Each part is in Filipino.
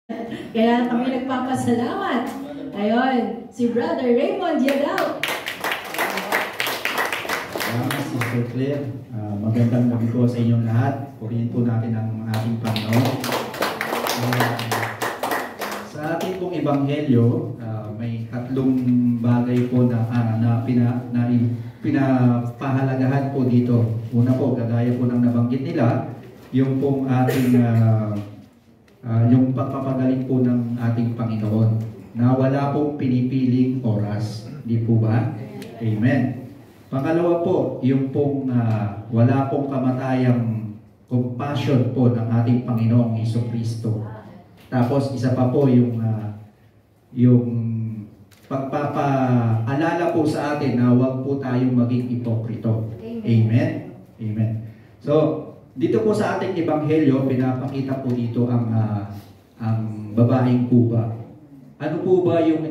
Kaya kami nagpapasalamat. Ayun, si Brother Raymond Yadaw. Sister Claire, magandang gabi po sa inyong lahat. Purihin po natin ang ating Panginoon. Sa ating pong ebanghelyo, may tatlong bagay po na pinapahalagahan po dito. Una po, kagaya po ng nabanggit nila, yung pong ating yung pagpapagaling po ng ating Panginoon na wala pong pinipiling oras. Di po ba? Amen. Pangalawa po, yung pong wala pong kamatayang compassion po ng ating Panginoong Jesucristo. Tapos isa pa po yung pagpapaalala po sa atin na huwag po tayong maging hipokrito. Amen. Amen. So, dito po sa ating ebanghelyo, pinapakita po dito ang babaeng kuba. Ano po ba yung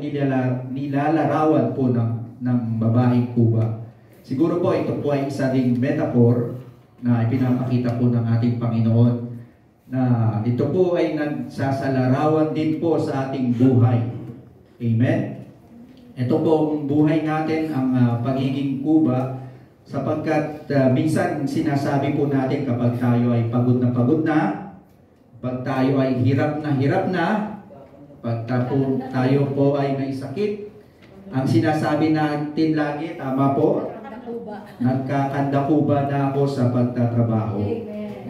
nilalarawan po ng babaeng kuba? Siguro po ito po ay isa ding metaphor na ipinapakita po ng ating Panginoon na ito po ay nagsasalarawan din po sa ating buhay. Amen? Ito po ang buhay natin, ang pagiging kuba, sapagkat minsan sinasabi po natin kapag tayo ay pagod na, pag tayo ay hirap na, pag tayo po ay may sakit, ang sinasabi natin lagi, tama po, nagkakandakuba na ako sa pagtatrabaho.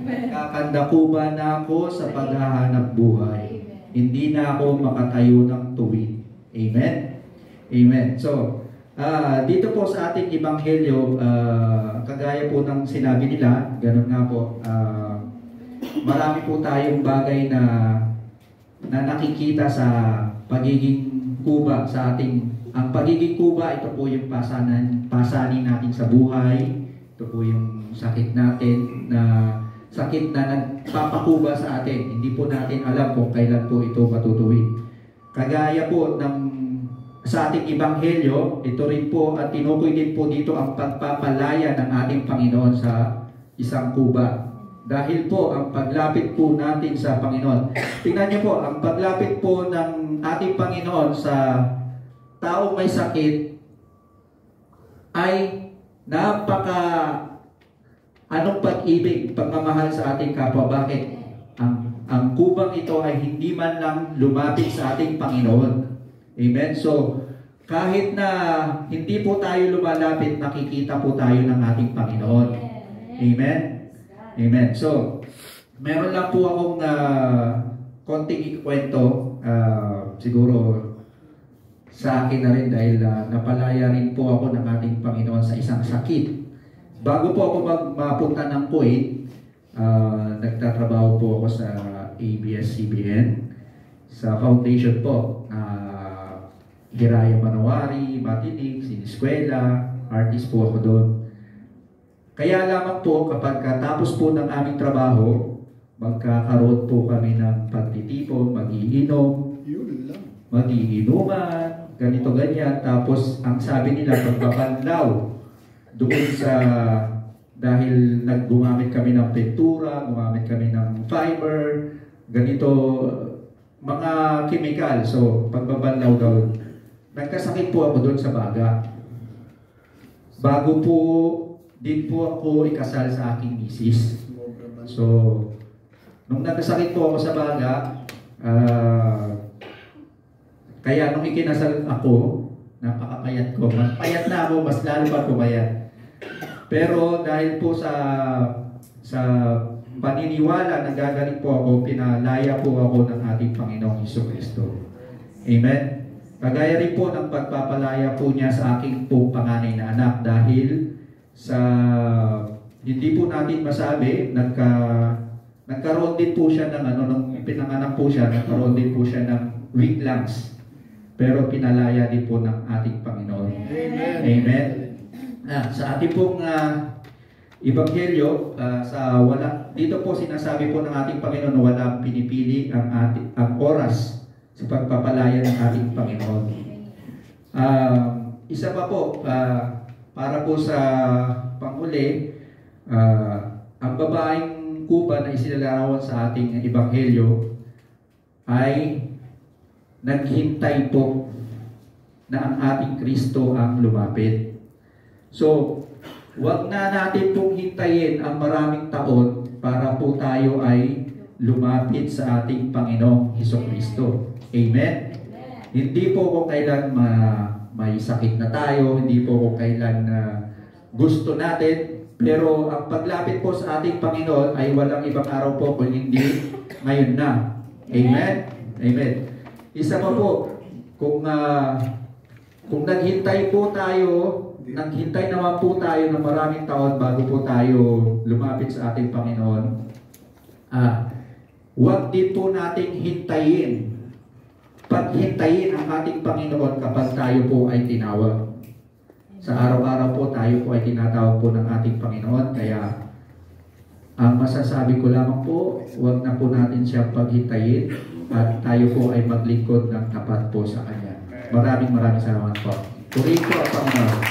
Nagkakandakuba na ako sa paghahanap buhay. Hindi na ako makatayo ng tuwid. Amen? Amen. So, dito po sa ating ebanghelyo, kagaya po ng sinabi nila, ganun nga po, marami po tayong bagay na nakikita sa pagiging kuba sa ating. Ang pagiging kuba, ito po yung pasanin natin sa buhay. Ito po yung sakit natin na nagpapakuba sa atin. Hindi po natin alam kung kailan po ito matutuwid. Kagaya po sa ating ebanghelyo, ito rin po at tinukoy din po dito ang pagpapalaya ng ating Panginoon sa isang kuba. Dahil po ang paglapit po natin sa Panginoon. Tingnan niyo po, ang paglapit po ng ating Panginoon sa taong may sakit ay anong pag-ibig, pagmamahal sa ating kapwa. Bakit? Ang kubang ito ay hindi man lang lumapit sa ating Panginoon. Amen? So, kahit na hindi po tayo lumalapit, nakikita po tayo ng ating Panginoon. Amen? Amen. So, meron lang po akong konting ikwento, siguro sa akin na rin dahil napalaya rin po ako ng ating Panginoon sa isang sakit. Bago po ako mapunta ng Kuwait, nagtatrabaho po ako sa ABS-CBN, sa foundation po, Hiraya Manawari, Matinig, Siniskwela, artist po ako doon. Kaya lamang po kapag tapos po ng aming trabaho, magkakaroon po kami ng pagtitipon, magiinuman, ganito ganyan. Tapos ang sabi nila pagpapanlaw doon dahil gumamit kami ng pintura, gumamit kami ng fiber, ganito mga chemical. So pagbabanlaw daw, nagkasakit po ako doon sa baga. Bago po din po ako ikasal sa aking misis. So nung nagkasakit po ako sa baga, kaya nung ikinasal ako, napakapayat ko. Mas payat na ako, mas lalo pa pumayat. Pero dahil po sa paniniwala na gagaling po ako, pinalaya po ako ng ating Panginoong Jesucristo. Amen? Kagaya rin po ng pagpapalaya po niya sa aking po panganay na anak dahil sa hindi po natin masabi, nagkaroon din po siya ng nung pinanganak po siya, nagkaroon din po siya ng weak lungs. Pero pinalaya din po ng ating Panginoon. Amen. Amen. Sa ating pong ebanghelyo, dito po sinasabi po ng ating Panginoon na walang pinipili ang oras sa pagpapalaya ng ating Panginoon. Isa pa po, para po sa panghuli, ang babaeng kuba na isinalarawan sa ating ebanghelyo ay naghintay po na ang ating Kristo ang lumapit. So, wag na natin pong hintayin ang maraming taon para po tayo ay lumapit sa ating Panginoong Hesukristo. Amen? Hindi po kung kailan may sakit na tayo, hindi po kung kailan gusto natin, pero ang paglapit po sa ating Panginoon ay walang ibang araw po kung hindi ngayon na. Amen? Amen. Isa pa po, kung naghintay po tayo, naghintay naman po tayo ng maraming taon bago po tayo lumapit sa ating Panginoon, huwag din po nating hintayin, paghintayin ang ating Panginoon kapag tayo po ay tinawag. Sa araw-araw po tayo po ay tinatawag po ng ating Panginoon, kaya ang masasabi ko lamang po, huwag na po natin siya paghintayin at tayo po ay maglingkod ng tapat po sa Kanya. Maraming salamat po. Purihin po ang Panginoon.